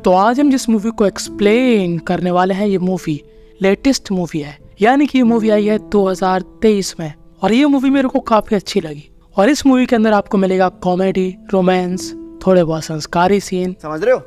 तो आज हम जिस मूवी को एक्सप्लेन करने वाले हैं, ये मूवी लेटेस्ट मूवी है, यानी कि ये मूवी आई है 2023 में, और ये मूवी मेरे को काफी अच्छी लगी। और इस मूवी के अंदर आपको मिलेगा कॉमेडी, रोमांस, थोड़े बहुत संस्कारी सीन, समझ रहे हो।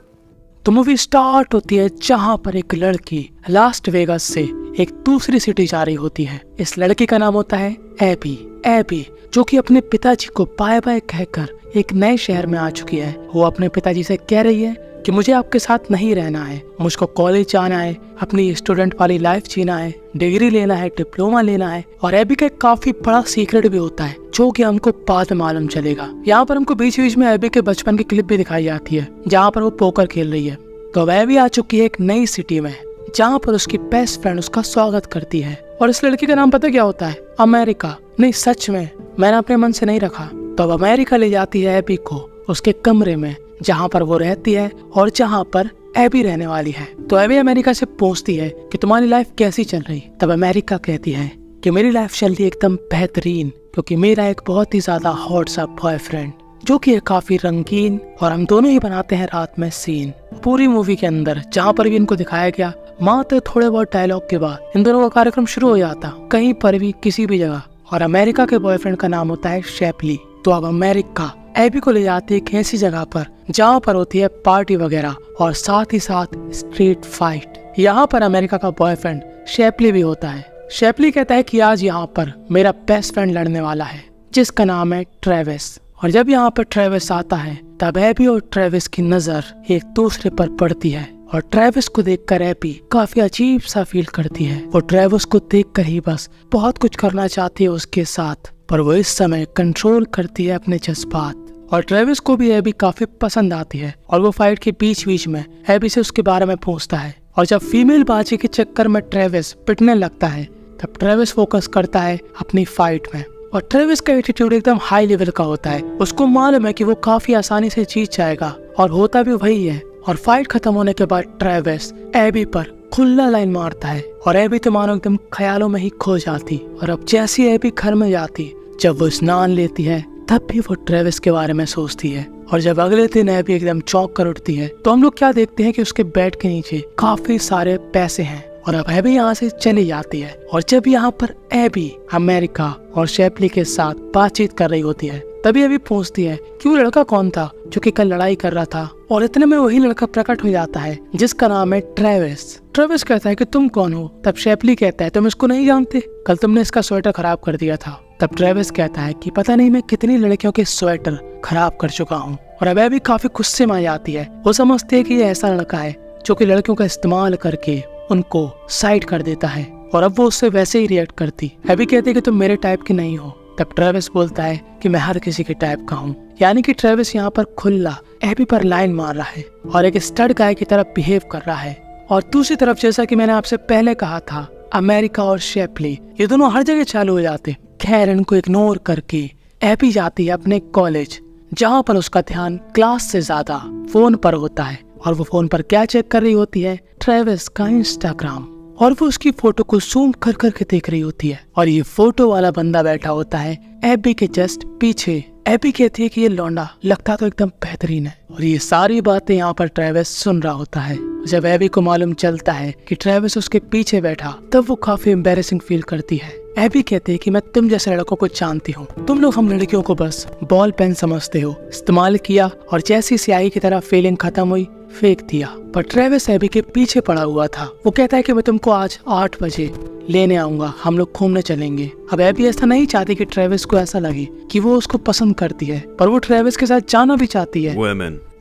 तो मूवी स्टार्ट होती है जहाँ पर एक लड़की लास्ट वेगास से एक दूसरी सिटी जा रही होती है। इस लड़की का नाम होता है एबी, जो कि अपने पिताजी को बाय बाय कहकर एक नए शहर में आ चुकी है। वो अपने पिताजी से कह रही है कि मुझे आपके साथ नहीं रहना है, मुझको कॉलेज जाना है, अपनी स्टूडेंट वाली लाइफ जीना है, डिग्री लेना है, डिप्लोमा लेना है। और एबी का एक काफी बड़ा सीक्रेट भी होता है जो कि हमको बाद में मालूम चलेगा। यहाँ पर हमको बीच बीच में एबी के बचपन की क्लिप भी दिखाई जाती है जहाँ पर वो पोकर खेल रही है। तो अब एबी आ चुकी है एक नई सिटी में जहाँ पर उसकी बेस्ट फ्रेंड उसका स्वागत करती है। और इस लड़की का नाम पता क्या होता है? अमेरिका। नहीं, सच में मैंने अपने मन से नहीं रखा। तो अब अमेरिका ले जाती है एबी को उसके कमरे में जहाँ पर वो रहती है और जहाँ पर एबी रहने वाली है। तो एबी अमेरिका से पूछती है कि तुम्हारी लाइफ कैसी चल रही। तब अमेरिका कहती है कि मेरी लाइफ चल रही एकदम बेहतरीन, क्योंकि मेरा एक बहुत ही ज्यादा हॉट सा बॉयफ्रेंड जो कि है काफी रंगीन, और हम दोनों ही बनाते हैं रात में सीन। पूरी मूवी के अंदर जहाँ पर भी इनको दिखाया गया, मात्र थोड़े बहुत डायलॉग के बाद इन दोनों का कार्यक्रम शुरू हो जाता, कहीं पर भी किसी भी जगह। और अमेरिका के बॉयफ्रेंड का नाम होता है शेपली। तो अब अमेरिका एबी को ले जाती है एक ऐसी जगह पर जहाँ पर होती है पार्टी वगैरह और साथ ही साथ स्ट्रीट फाइट। यहाँ पर अमेरिका का बॉयफ्रेंड शेपली भी होता है। शेपली कहता है कि आज यहाँ पर मेरा बेस्ट फ्रेंड लड़ने वाला है जिसका नाम है ट्रेविस। और जब यहाँ पर ट्रेविस आता है तब एबी और ट्रेविस की नजर एक दूसरे पर पड़ती है, और ट्रेविस को देखकर एबी काफी अजीब सा फील करती है। वो ट्रेविस को देखकर ही बस बहुत कुछ करना चाहती है उसके साथ, पर वो इस समय कंट्रोल करती है अपने जज्बात। और ट्रेविस को भी एबी काफी पसंद आती है, और वो फाइट के बीच बीच में एबी से उसके बारे में पूछता है। और जब फीमेल बाजी के चक्कर में ट्रेविस पिटने लगता है तब ट्रेविस फोकस करता है अपनी फाइट में। और ट्रेविस का एटीट्यूड एकदम हाई लेवल का होता है, उसको मालूम है कि वो काफी आसानी से जीत जाएगा, और होता भी वही है। और फाइट खत्म होने के बाद ट्रेविस एबी पर खुला लाइन मारता है, और एबी तो मानो एकदम ख्यालों में ही खो जाती। और अब जैसी एबी घर में जाती, जब वो स्नान लेती है तब भी वो ट्रेविस के बारे में सोचती है। और जब अगले दिन एबी एकदम चौंक कर उठती है तो हम लोग क्या देखते हैं कि उसके बेड के नीचे काफी सारे पैसे हैं। और अब एबी यहाँ से चली जाती है, और जब यहाँ पर एबी अमेरिका और शेपली के साथ बातचीत कर रही होती है तभी एबी पूछती है कि वो लड़का कौन था जो कि कल लड़ाई कर रहा था। और इतने में वही लड़का प्रकट हो जाता है जिसका नाम है ट्रेविस। ट्रेविस कहता है कि तुम कौन हो? तब शेपली कहता है तुम इसको नहीं जानते, कल तुमने इसका स्वेटर खराब कर दिया था। तब ट्रेविस कहता है कि पता नहीं मैं कितनी लड़कियों के स्वेटर खराब कर चुका हूँ। और अब एबी काफी गुस्से में आ जाती है। वो समझती है कि ये ऐसा लड़का है जो कि लड़कियों का इस्तेमाल करके उनको साइड कर देता है, और अब वो उससे वैसे ही रिएक्ट करती। एबी कहती है कि तुम मेरे टाइप की नहीं हो। तब ट्रेविस बोलता है कि मैं हर किसी के टाइप का हूँ। यानी कि ट्रेविस यहाँ पर खुला एबी पर लाइन मार रहा है और एक स्टड गाय की तरफ बिहेव कर रहा है। और दूसरी तरफ जैसा कि मैंने आपसे पहले कहा था, अमेरिका और शेपली ये दोनों हर जगह चालू हो जाते। खैर इनको इग्नोर करके एबी जाती है अपने कॉलेज, जहाँ पर उसका ध्यान क्लास से ज्यादा फोन पर होता है। और वो फोन पर क्या चेक कर रही होती है? ट्रेविस का इंस्टाग्राम। और वो उसकी फोटो को जूम कर करके देख रही होती है, और ये फोटो वाला बंदा बैठा होता है एबी के जस्ट पीछे। एबी कहती है कि ये लौंडा लगता तो एकदम बेहतरीन है, और ये सारी बातें यहाँ पर ट्रेविस सुन रहा होता है। जब एबी को मालूम चलता है कि ट्रेविस उसके पीछे बैठा तब वो काफी एम्बैरेसिंग फील करती है। एबी कहते हैं कि मैं तुम जैसे लड़कों को जानती हूँ, तुम लोग हम लड़कियों को बस बॉल पेन समझते हो, इस्तेमाल किया और जैसी स्याही की तरह फीलिंग खत्म हुई फेंक दिया। पर ट्रेविस एबी के पीछे पड़ा हुआ था। वो कहता है कि मैं तुमको आज 8 बजे लेने आऊंगा, हम लोग घूमने चलेंगे। अब एबी ऐसा नहीं चाहती कि ट्रेविस को ऐसा लगे कि वो उसको पसंद करती है, पर वो ट्रेविस के साथ जाना भी चाहती है।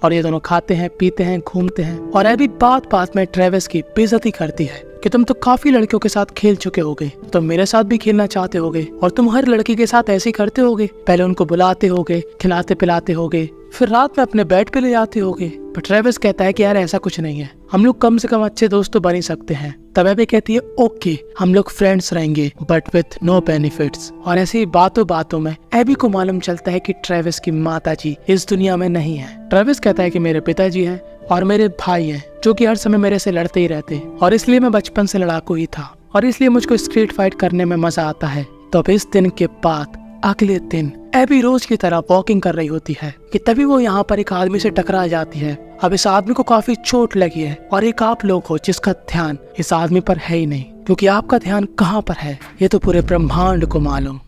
और ये दोनों खाते हैं, पीते हैं, घूमते हैं। और एबी बात बात में ट्रेविस की बेइज्जती करती है कि तुम तो काफी लड़कियों के साथ खेल चुके होगे, तुम मेरे साथ भी खेलना चाहते होगे, और तुम हर लड़की के साथ ऐसे ही करते होगे। पहले उनको बुलाते होगे, खिलाते पिलाते होगे, फिर रात में अपने बेड पे ले जाते होगे। पर ट्रेविस कहता है कि यार ऐसा कुछ नहीं है, हम लोग कम से कम अच्छे दोस्त तो बन ही सकते हैं। तब एबी कहती है ओके हम लोग फ्रेंड्स रहेंगे बट विथ नो बेनिफिट्स। और ऐसी ही बातों बातों में एबी को मालूम चलता है कि ट्रेविस की माताजी इस दुनिया में नहीं है। ट्रेविस कहता है कि मेरे पिताजी हैं और मेरे भाई हैं जो कि हर समय मेरे से लड़ते ही रहते, और इसलिए मैं बचपन से लड़ाकू ही था, और इसलिए मुझको स्ट्रीट फाइट करने में मजा आता है। तो अब इस दिन के बाद अगले दिन एबी रोज की तरह वॉकिंग कर रही होती है कि तभी वो यहाँ पर एक आदमी से टकरा जाती है। अब इस आदमी को काफी चोट लगी है और एक आप लोग हो जिसका ध्यान इस आदमी पर है ही नहीं, क्योंकि आपका ध्यान कहाँ पर है ये तो पूरे ब्रह्मांड को मालूम।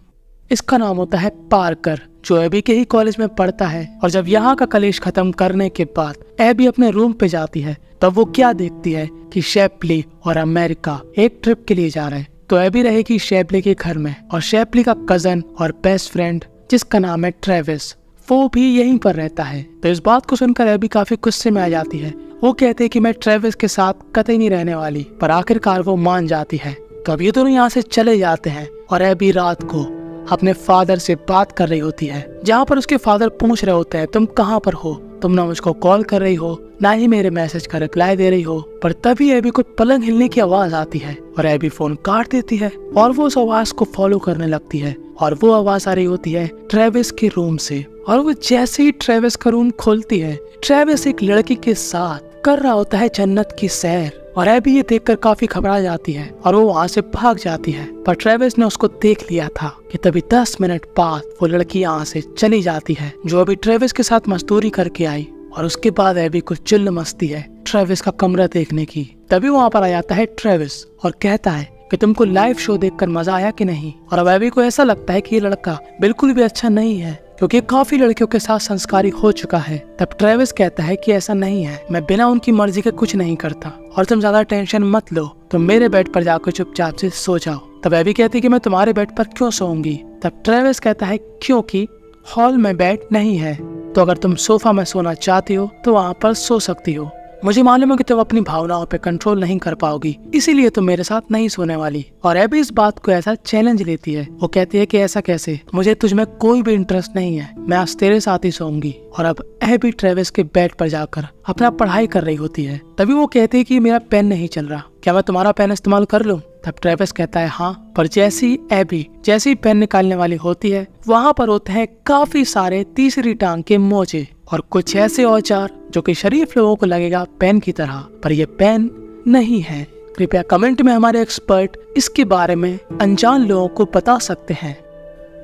इसका नाम होता है पार्कर, जो एबी के ही कॉलेज में पढ़ता है। और जब यहाँ का कॉलेज खत्म करने के बाद एबी अपने रूम पे जाती है तब वो क्या देखती है कि शेप्ली और अमेरिका एक ट्रिप के लिए जा रहे हैं। तो एबी रहेगी शेप्ली के घर में और शेप्ली का कजन और बेस्ट फ्रेंड जिसका नाम है ट्रेविस, वो भी यहीं पर रहता है। तो इस बात को सुनकर एबी काफी गुस्से में आ जाती है। वो कहते हैं कि मैं ट्रेविस के साथ कतई नहीं रहने वाली, पर आखिरकार वो मान जाती है। तो अब ये दोनों यहाँ से चले जाते हैं और एबी रात को अपने फादर से बात कर रही होती है, जहाँ पर उसके फादर पूछ रहे होते हैं तुम कहाँ पर हो, तुम ना मुझको कॉल कर रही हो ना ही मेरे मैसेज का रिप्लाई दे रही हो। पर तभी एबी को पलंग हिलने की आवाज आती है और एबी फोन काट देती है और वो उस आवाज को फॉलो करने लगती है। और वो आवाज आ रही होती है ट्रेविस के रूम से। और वो जैसे ही ट्रेविस का रूम खोलती है, ट्रेविस एक लड़की के साथ कर रहा होता है जन्नत की सैर। और एबी ये देखकर काफी घबरा जाती है और वो वहाँ से भाग जाती है। पर ट्रेविस ने उसको देख लिया था कि तभी 10 मिनट बाद वो लड़की यहाँ से चली जाती है, जो अभी ट्रेविस के साथ मजदूरी करके आई। और उसके बाद एबी को चिल्ल मस्ती है ट्रेविस का कमरा देखने की। तभी वहाँ पर आ जाता है ट्रेविस और कहता है कि तुमको लाइव शो देखकर मजा आया कि नहीं। और अब एबी को ऐसा लगता है कि ये लड़का बिल्कुल भी अच्छा नहीं है, क्योंकि काफी लड़कियों के साथ संस्कारी हो चुका है। तब ट्रेविस कहता है कि ऐसा नहीं है, मैं बिना उनकी मर्जी के कुछ नहीं करता और तुम ज्यादा टेंशन मत लो, तुम मेरे बेड पर जाकर चुपचाप से सो जाओ। तब एबी कहती है कि मैं तुम्हारे बेड पर क्यों सोऊंगी। तब ट्रेविस कहता है क्योंकि हॉल में बेड नहीं है, तो अगर तुम सोफा में सोना चाहती हो तो वहाँ पर सो सकती हो। मुझे मालूम है कि तुम अपनी भावनाओं पे कंट्रोल नहीं कर पाओगी, इसीलिए तुम मेरे साथ नहीं सोने वाली। और एबी इस बात को ऐसा चैलेंज लेती है। वो कहती है कि ऐसा कैसे, मुझे तुझमें कोई भी इंटरेस्ट नहीं है, मैं आज तेरे साथ ही सोऊंगी। और अब एबी ट्रेविस के बेड पर जाकर अपना पढ़ाई कर रही होती है। तभी वो कहती है कि मेरा पेन नहीं चल रहा, क्या मैं तुम्हारा पेन इस्तेमाल कर लूं। तब ट्रेविस कहता है हाँ। पर जैसी पेन निकालने वाली होती है, वहाँ पर होते हैं काफी सारे तीसरी टांग के मोजे और कुछ ऐसे औजार जो कि शरीफ लोगों को लगेगा पेन की तरह, पर ये पेन नहीं है। कृपया कमेंट में हमारे एक्सपर्ट इसके बारे में अनजान लोगों को बता सकते हैं।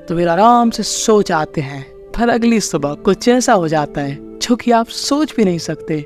तो फिर आराम से सो जाते हैं। पर अगली सुबह कुछ ऐसा हो जाता है जो कि आप सोच भी नहीं सकते।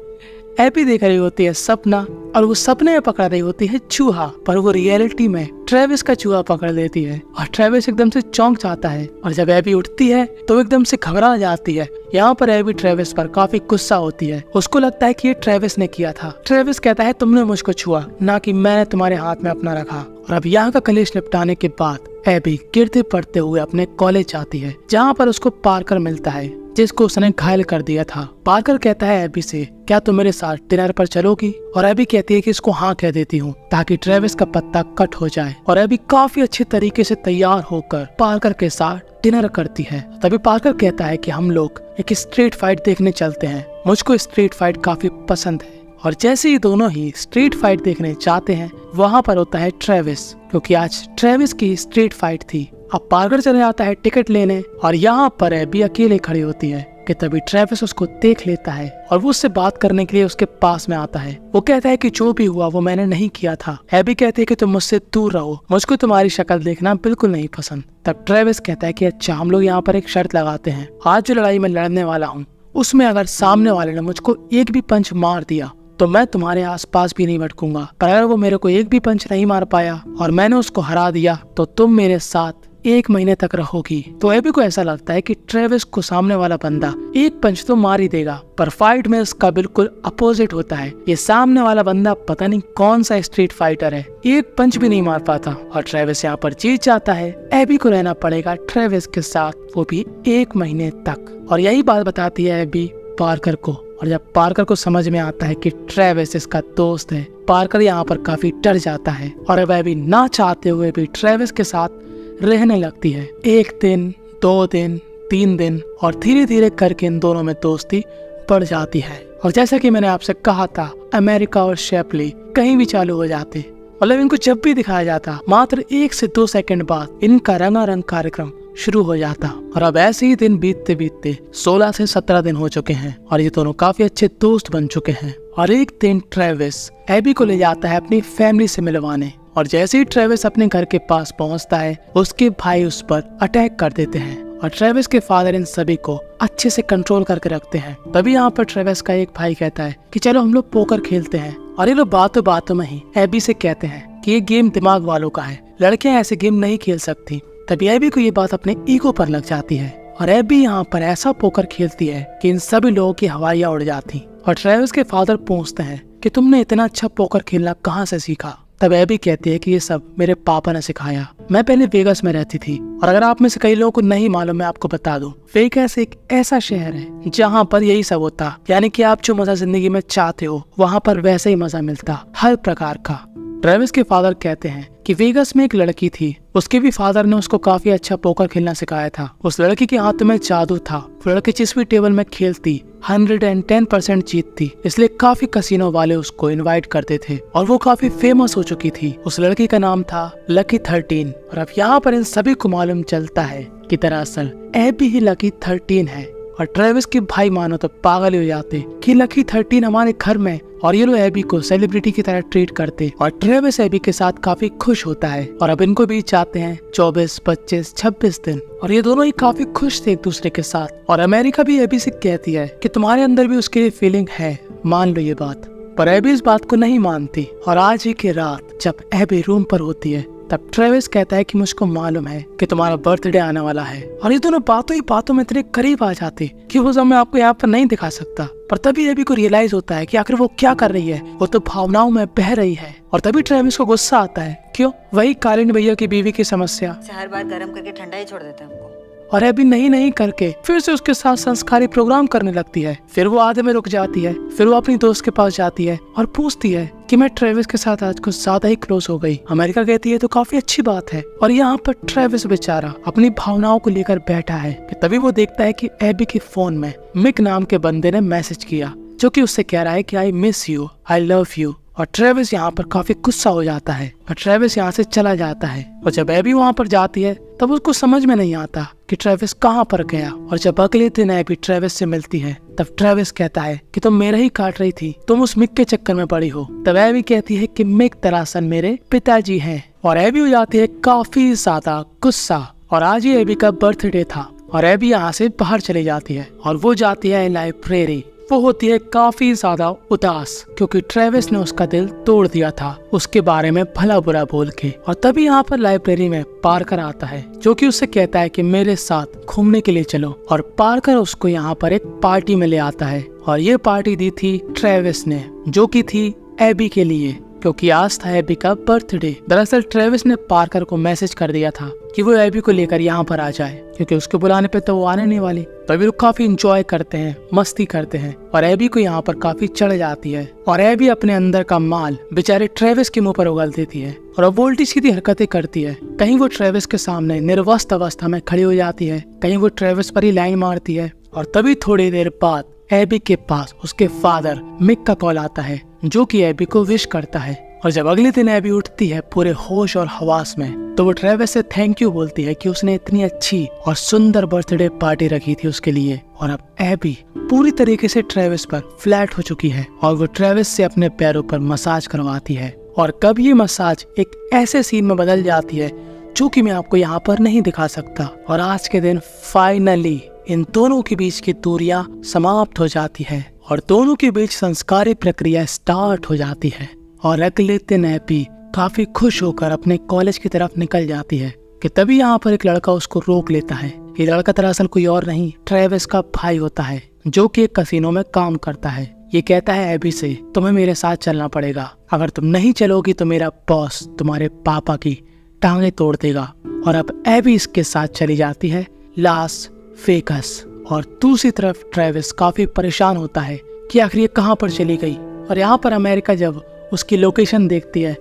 एबी देख रही होती है सपना और वो सपने में पकड़ रही होती है चूहा, पर वो रियलिटी में ट्रेविस का चूहा पकड़ लेती है और ट्रेविस एकदम से चौंक जाता है। और जब एबी उठती है तो एकदम से घबरा जाती है। यहाँ पर एबी ट्रेविस पर काफी गुस्सा होती है, उसको लगता है कि ये ट्रेविस ने किया था। ट्रेविस कहता है तुमने मुझको छुआ, ना कि मैंने तुम्हारे हाथ में अपना रखा। और अब यहाँ का कलेश निपटाने के बाद एबी गिरते पड़ते हुए अपने कॉलेज जाती है, जहाँ पर उसको पार्कर मिलता है जिसको उसने घायल कर दिया था। पार्कर कहता है एबी से क्या तुम मेरे साथ डिनर पर चलोगी। और एबी कहती है कि इसको हाँ कह देती हूँ ताकि ट्रेविस का पत्ता कट हो जाए। और एबी काफी अच्छे तरीके से तैयार होकर पार्कर के साथ डिनर करती है। तभी पार्कर कहता है कि हम लोग एक स्ट्रीट फाइट देखने चलते हैं, मुझको स्ट्रीट फाइट काफी पसंद है। और जैसे ही दोनों ही स्ट्रीट फाइट देखने जाते हैं, वहाँ पर होता है ट्रेविस, क्योंकि आज ट्रेविस की स्ट्रीट फाइट थी। अब पार्कर चले जाता है टिकट लेने और यहाँ पर एबी अकेले खड़ी होती है कि तभी ट्रेविस उसको देख लेता है और वो उससे बात करने के लिए उसके पास में आता है। वो कहता है कि जो भी हुआ वो मैंने नहीं किया था। एबी कहती है कि तुम मुझसे दूर रहो, मुझको तुम्हारी शक्ल देखना बिल्कुल नहीं पसंद। तब ट्रेविस कहता है कि अच्छा हम लोग यहाँ पर एक शर्त लगाते हैं, आज जो लड़ाई में लड़ने वाला हूँ उसमें अगर सामने वाले ने मुझको एक भी पंच मार दिया तो मैं तुम्हारे आसपास भी नहीं भटकूंगा, पर अगर वो मेरे को एक भी पंच नहीं मार पाया और मैंने उसको हरा दिया तो तुम मेरे साथ 1 महीने तक रहोगी। तो एबी को ऐसा लगता है कि ट्रेविस को सामने वाला बंदा एक पंच तो मार ही देगा, पर फाइट में इसका बिल्कुल अपोजिट होता है। ये सामने वाला बंदा पता नहीं कौन सा स्ट्रीट फाइटर है, एक पंच भी नहीं मार पाता और ट्रेविस यहाँ पर जीत जाता है। एबी को रहना पड़ेगा ट्रेविस के साथ, वो भी 1 महीने तक। और यही बात बताती है एबी पार्कर को। और जब पार्कर को समझ में आता है कि ट्रेविस इसका दोस्त है, पार्कर यहाँ पर काफी डर जाता है और अब एबी ना चाहते हुए भी ट्रेविस के साथ रहने लगती है। 1 दिन, 2 दिन, 3 दिन और धीरे धीरे करके इन दोनों में दोस्ती बढ़ जाती है। और जैसा कि मैंने आपसे कहा था, अमेरिका और शेप्ली कहीं भी चालू हो जाते, मतलब इनको जब भी दिखाया जाता मात्र 1 से 2 सेकंड बाद इनका रंगारंग कार्यक्रम शुरू हो जाता। और अब ऐसे ही दिन बीतते बीतते 16 से 17 दिन हो चुके हैं और ये दोनों काफी अच्छे दोस्त बन चुके हैं। और एक दिन ट्रेविस एबी को ले जाता है अपनी फैमिली से मिलवाने और जैसे ही ट्रेविस अपने घर के पास पहुंचता है, उसके भाई उस पर अटैक कर देते हैं और ट्रेविस के फादर इन सभी को अच्छे से कंट्रोल करके रखते हैं। तभी यहाँ पर ट्रेविस का एक भाई कहता है कि चलो हम लोग पोकर खेलते हैं, और ये लोग बातों बातों में ही एबी से कहते हैं कि ये गेम दिमाग वालों का है, लड़कियां ऐसे गेम नहीं खेल सकती। तभी एबी को ये बात अपने ईगो पर लग जाती है और एबी यहाँ पर ऐसा पोकर खेलती है कि इन सभी लोगों की हवाइयां उड़ जाती। और ट्रेविस के फादर पूछते हैं कि तुमने इतना अच्छा पोकर खेलना कहाँ से सीखा। तब एबी कहती है कि ये सब मेरे पापा ने सिखाया। मैं पहले वेगस में रहती थी, और अगर आप में से कई लोगों को नहीं मालूम, मैं आपको बता दूं, वेगस एक ऐसा शहर है जहाँ पर यही सब होता, यानी कि आप जो मजा जिंदगी में चाहते हो वहाँ पर वैसे ही मजा मिलता, हर प्रकार का। ट्रेविस के फादर कहते हैं कि वेगस में एक लड़की थी, उसके भी फादर ने उसको काफी अच्छा पोकर खेलना सिखाया था। उस लड़की के हाथ में जादू था, वो लड़की जिस भी टेबल में खेलती 110% जीतती, इसलिए काफी कसिनो वाले उसको इनवाइट करते थे और वो काफी फेमस हो चुकी थी। उस लड़की का नाम था लकी 13। और अब यहाँ पर इन सभी को मालूम चलता है कि दरअसल एबी ही लकी 13 है। और ट्रेविस के भाई मानो तो पागल हो जाते कि लकी 13 हमारे घर में, और ये लोग एबी को सेलिब्रिटी की तरह ट्रीट करते। और ट्रेविस एबी के साथ काफी खुश होता है और अब इनको भी चाहते हैं 24, 25, 26 दिन, और ये दोनों ही काफी खुश थे एक दूसरे के साथ। और अमेरिका भी एबी से कहती है कि तुम्हारे अंदर भी उसके लिए फीलिंग है, मान लो ये बात। पर एबी इस बात को नहीं मानती। और आज ही की रात जब एबी रूम पर होती है तब ट्रेविस कहता है कि मुझको मालूम है कि तुम्हारा बर्थडे आने वाला है। और ये दोनों बातों ही बातों में इतने करीब आ जाते कि वो सब मैं आपको यहाँ पर नहीं दिखा सकता। पर तभी एबी को रियलाइज होता है कि आखिर वो क्या कर रही है, वो तो भावनाओं में बह रही है। और तभी ट्रेविस को गुस्सा आता है। क्यों? वही कालीन भैया की बीवी की समस्या, हर बार गर्म करके ठंडा ही छोड़ देते हैं हमको। और एबी नहीं करके फिर से उसके साथ संस्कारी प्रोग्राम करने लगती है। फिर वो आधे में रुक जाती है, फिर वो अपनी दोस्त के पास जाती है और पूछती है कि मैं ट्रेविस के साथ आज कुछ ज्यादा ही क्लोज हो गई। अमेरिका कहती है तो काफी अच्छी बात है। और यहाँ पर ट्रेविस बेचारा अपनी भावनाओं को लेकर बैठा है कि तभी वो देखता है कि एबी के फोन में मिक नाम के बंदे ने मैसेज किया, जो कि उससे कह रहा है कि I miss you, I love you. और ट्रेविस यहाँ पर काफी गुस्सा हो जाता है और ट्रेविस यहाँ से चला जाता है। और जब एबी वहाँ पर जाती है तब उसको समझ में नहीं आता कि ट्रेविस कहाँ पर गया। और जब अगले दिन एबी ट्रेविस से मिलती है तब ट्रेविस कहता है कि तुम मेरा ही काट रही थी, तुम उस मिक के चक्कर में पड़ी हो। तब एबी कहती है कि मिक दरअसल मेरे पिताजी हैं। और एबी हो जाती है काफी ज्यादा गुस्सा। और आज ही एबी का बर्थडे था और एबी यहाँ से बाहर चली जाती है और वो जाती है लाइब्रेरी। वो होती है काफी ज्यादा उदास क्योंकि ट्रेविस ने उसका दिल तोड़ दिया था उसके बारे में भला बुरा बोल के। और तभी यहाँ पर लाइब्रेरी में पार्कर आता है, जो कि उससे कहता है कि मेरे साथ घूमने के लिए चलो। और पार्कर उसको यहाँ पर एक पार्टी में ले आता है और ये पार्टी दी थी ट्रेविस ने, जो कि थी एबी के लिए, क्योंकि आज था एबी का बर्थडे। दरअसल ट्रेविस ने पार्कर को मैसेज कर दिया था कि वो एबी को लेकर यहाँ पर आ जाए, क्योंकि उसके बुलाने पे तो वो आने नहीं वाली। तभी लोग काफी इंजॉय करते हैं, मस्ती करते हैं और एबी को यहाँ पर काफी चढ़ जाती है। और एबी अपने अंदर का माल बेचारे ट्रेविस के मुंह पर उगल देती है और अब उल्टी सीधी हरकतें करती है। कहीं वो ट्रेविस के सामने निर्वस्त अवस्था में खड़ी हो जाती है, कहीं वो ट्रेविस पर ही लाइन मारती है। और तभी थोड़ी देर बाद एबी के पास उसके फादर मिक का कॉल आता है, जो कि एबी को विश करता है। और जब अगले दिन एबी उठती है पूरे होश और हवास में, तो वो ट्रेविस से थैंक यू बोलती है कि उसने इतनी अच्छी और सुंदर बर्थडे पार्टी रखी थी उसके लिए। और अब एबी पूरी तरीके से ट्रेविस पर फ्लैट हो चुकी है और वो ट्रेविस से अपने पैरों पर मसाज करवाती है। और कब ये मसाज एक ऐसे सीन में बदल जाती है जो कि मैं आपको यहाँ पर नहीं दिखा सकता। और आज के दिन फाइनली इन दोनों के बीच की दूरियां समाप्त हो जाती है और दोनों के बीच संस्कारी प्रक्रिया स्टार्ट हो जाती है। और अगले दिन एबी काफी खुश होकर अपने कॉलेज की तरफ निकल जाती है कि तभी यहाँ पर एक लड़का उसको रोक लेता है। ये लड़का दरअसल कोई और नहीं, ट्रेविस का भाई होता है, जो कि एक कसिनो में काम करता है। ये कहता है एबी से, तुम्हें मेरे साथ चलना पड़ेगा, अगर तुम नहीं चलोगी तो मेरा बॉस तुम्हारे पापा की टांगे तोड़ देगा। और अब एबी इसके साथ चली जाती है लास वेगास। और दूसरी तरफ ट्रेविस काफी परेशान होता है कि आखिर ये कहाँ पर चली गई। और यहाँ पर अमेरिका जब उसकी लोकेशन देखती है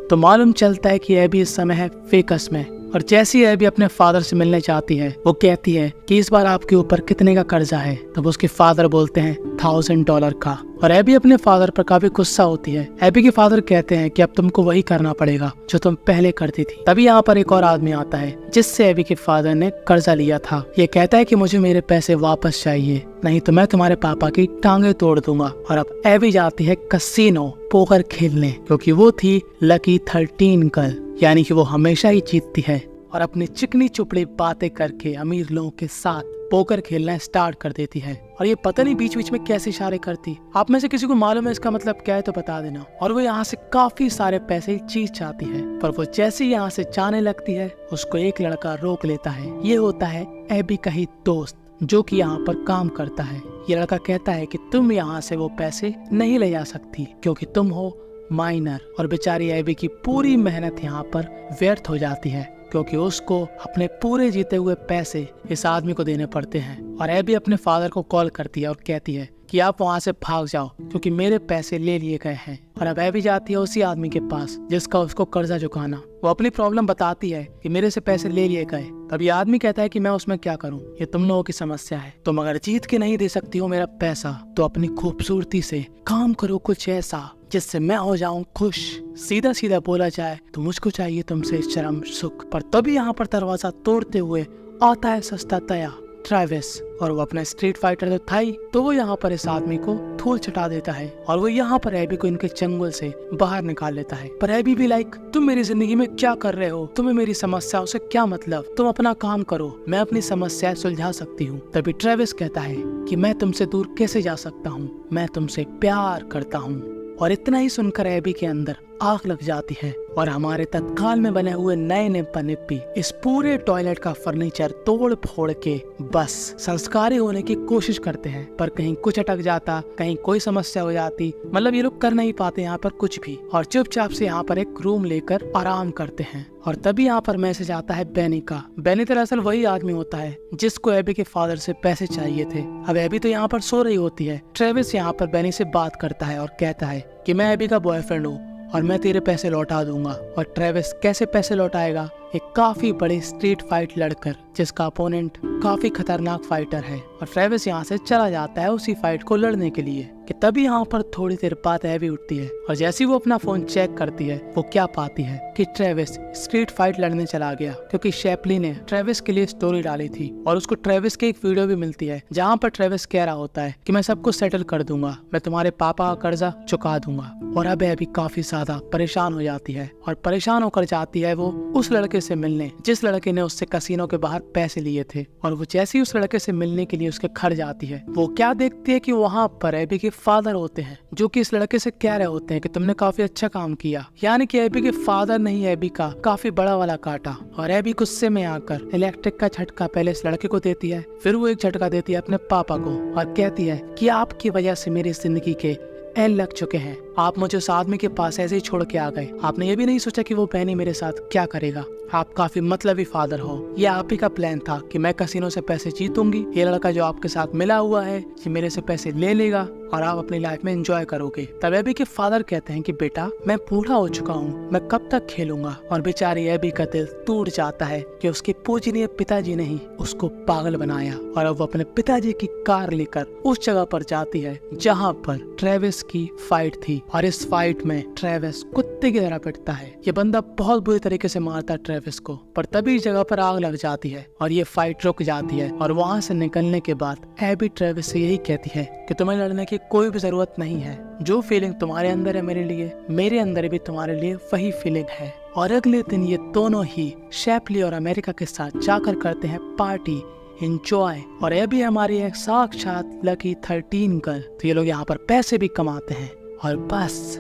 तो मालूम चलता है कि एबी इस समय है वेगास में। और जैसे ही एबी अपने फादर से मिलने चाहती है, वो कहती है कि इस बार आपके ऊपर कितने का कर्जा है। तब उसके फादर बोलते हैं $1000 का। और एबी अपने फादर पर काफी गुस्सा होती है। एबी के फादर कहते हैं कि अब तुमको वही करना पड़ेगा जो तुम पहले करती थी। तभी यहाँ पर एक और आदमी आता है जिससे एबी के फादर ने कर्जा लिया था। ये कहता है कि मुझे मेरे पैसे वापस चाहिए, नहीं तो मैं तुम्हारे पापा की टांगे तोड़ दूंगा। और अब एबी जाती है कसिनो पोकर खेलने, क्योंकि वो थी लकी 13 गर्ल, यानी कि वो हमेशा ही जीतती है। और अपनी चिकनी चुपड़ी बातें करके अमीर लोगों के साथ पोकर खेलना स्टार्ट कर देती है। और ये पता नहीं बीच बीच में कैसे इशारे करती। आप में से किसी को मालूम है इसका मतलब क्या है तो बता देना। और वो यहाँ से काफी सारे पैसे चीज चाहती है, पर वो जैसे ही यहाँ से जाने लगती है उसको एक लड़का रोक लेता है। ये होता है एबी का ही दोस्त जो कि यहाँ पर काम करता है। ये लड़का कहता है कि तुम यहाँ से वो पैसे नहीं ले जा सकती क्योंकि तुम हो माइनर। और बेचारी एबी की पूरी मेहनत यहाँ पर व्यर्थ हो जाती है क्योंकि उसको अपने पूरे जीते हुए पैसे इस आदमी को देने पड़ते हैं। और एबी अपने फादर को कॉल करती है और कहती है कि आप वहाँ से भाग जाओ क्योंकि मेरे पैसे ले लिए गए हैं। और अब एबी जाती है उसी आदमी के पास जिसका उसको कर्जा चुकाना। वो अपनी प्रॉब्लम बताती है कि मेरे से पैसे ले लिए गए। तब ये आदमी कहता है कि मैं उसमें क्या करूं, ये तुम लोगों की समस्या है। तुम अगर जीत के नहीं दे सकती हो मेरा पैसा तो अपनी खूबसूरती से काम करो कुछ ऐसा जिससे मैं हो जाऊं खुश। सीधा सीधा बोला जाए तो मुझको चाहिए तुमसे चरम सुख। पर तभी यहाँ पर दरवाजा तोड़ते हुए आता है सस्ता तया ट्रेविस। और वो अपना स्ट्रीट फाइटर तो था ही, तो वो यहाँ पर इस आदमी को धूल चटा देता है और वो यहाँ पर एबी को इनके चंगुल से बाहर निकाल लेता है। पर एबी भी लाइक तुम मेरी जिंदगी में क्या कर रहे हो, तुम्हें मेरी समस्याओं से क्या मतलब, तुम अपना काम करो, मैं अपनी समस्या सुलझा सकती हूँ। तभी ट्रेविस कहता है कि मैं तुमसे दूर कैसे जा सकता हूँ, मैं तुमसे प्यार करता हूँ। और इतना ही सुनकर एबी के अंदर आग लग जाती है और हमारे तत्काल में बने हुए नए निप्पा निप्पी इस पूरे टॉयलेट का फर्नीचर तोड़ फोड़ के बस संस्कारी होने की कोशिश करते हैं। पर कहीं कुछ अटक जाता, कहीं कोई समस्या हो जाती, मतलब ये लोग कर नहीं पाते यहाँ पर कुछ भी और चुपचाप से यहाँ पर एक रूम लेकर आराम करते हैं। और तभी यहाँ पर मैसेज आता है बेनी का। बेनी दरअसल वही आदमी होता है जिसको एबी के फादर से पैसे चाहिए थे। अब एबी तो यहाँ पर सो रही होती है। ट्रेविस यहाँ पर बेनी से बात करता है और कहता है कि मैं एबी का बॉयफ्रेंड हूँ और मैं तेरे पैसे लौटा दूंगा। और ट्रेविस कैसे पैसे लौटाएगा, एक काफी बड़ी स्ट्रीट फाइट लड़कर जिसका अपोनेंट काफी खतरनाक फाइटर है। और ट्रेविस यहाँ से चला जाता है उसी फाइट को लड़ने के लिए कि तभी यहाँ पर थोड़ी देर बाद एबी उठती है और जैसे वो अपना फोन चेक करती है वो क्या पाती है कि ट्रेविस स्ट्रीट फाइट लड़ने चला गया क्योंकि शेपली ने ट्रेविस के लिए स्टोरी डाली थी। और उसको ट्रेविस की एक वीडियो भी मिलती है जहाँ पर ट्रेविस कह रहा होता है कि मैं सबको सेटल कर दूंगा, मैं तुम्हारे पापा का कर्जा चुका दूंगा। और अब एबी काफी ज्यादा परेशान हो जाती है और परेशान होकर जाती है वो उस लड़के से मिलने जिस लड़के ने उससे कसिनो के बाहर पैसे लिए थे। और वो जैसे ही उस लड़के से मिलने के लिए उसके घर जाती है वो क्या देखती है कि वहाँ पर एबी के फादर होते हैं जो कि इस लड़के से कह रहे होते हैं कि तुमने काफी अच्छा काम किया। यानी कि एबी के फादर ने ही एबी का काफी बड़ा वाला काटा। और एबी गुस्से में आकर इलेक्ट्रिक का झटका पहले इस लड़के को देती है, फिर वो एक झटका देती है अपने पापा को और कहती है कि आपकी वजह से मेरी जिंदगी के एल लग चुके हैं। आप मुझे उस आदमी के पास ऐसे ही छोड़ के आ गए। आपने ये भी नहीं सोचा कि वो बेनी मेरे साथ क्या करेगा। आप काफी मतलबी फादर हो। ये आप ही का प्लान था कि मैं कसिनो से पैसे जीतूंगी, ये लड़का जो आपके साथ मिला हुआ है ये मेरे से पैसे ले लेगा और आप अपनी लाइफ में एंजॉय करोगे। तब एबी के फादर कहते हैं कि बेटा मैं बूढ़ा हो चुका हूँ, मैं कब तक खेलूंगा। और बेचारी एबी का दिल टूट जाता है कि उसके पूजनीय पिताजी ने ही उसको पागल बनाया। और अब वो अपने पिताजी की कार लेकर उस जगह पर जाती है जहाँ पर ट्रेविस की फाइट थी। और इस फाइट में ट्रेविस कुत्ते की तरह पिटता है। ये बंदा बहुत बुरी तरीके से मारता है ट्रेविस को। पर तभी इस जगह पर आग लग जाती है और ये फाइट रुक जाती है। और वहाँ से निकलने के बाद एबी ट्रेविस से यही कहती है कि तुम्हें लड़ने की कोई भी जरूरत नहीं है। जो फीलिंग तुम्हारे अंदर है मेरे लिए, मेरे अंदर भी तुम्हारे लिए वही फीलिंग है। और अगले दिन ये दोनों ही शेपली और अमेरिका के साथ जाकर करते हैं पार्टी, एंजॉय। और ये भी हमारी एक साक्षात लकी 13 गर्ल। तो ये लोग यहाँ पर पैसे भी कमाते हैं और बस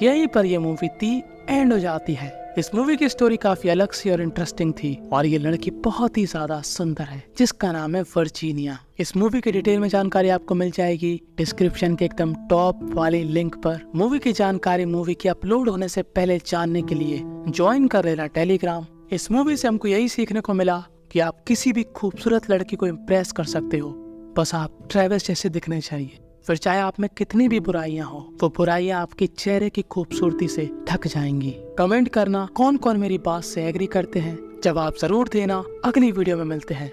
यहीं पर ये मूवी थी एंड हो जाती है। इस मूवी की स्टोरी काफी अलग सी और इंटरेस्टिंग थी और ये लड़की बहुत ही ज्यादा सुंदर है जिसका नाम है वर्जीनिया। इस मूवी की डिटेल में जानकारी आपको मिल जाएगी डिस्क्रिप्शन के एकदम टॉप वाली लिंक पर। मूवी की जानकारी मूवी की अपलोड होने से पहले जानने के लिए ज्वाइन कर लेना टेलीग्राम। इस मूवी से हमको यही सीखने को मिला कि आप किसी भी खूबसूरत लड़की को इम्प्रेस कर सकते हो, बस आप ट्रेविस जैसे दिखने चाहिए। फिर चाहे आप में कितनी भी बुराइयां हो, वो बुराइयां आपके चेहरे की खूबसूरती से ढक जाएंगी। कमेंट करना कौन कौन मेरी बात से एग्री करते हैं, जवाब जरूर देना। अगली वीडियो में मिलते हैं।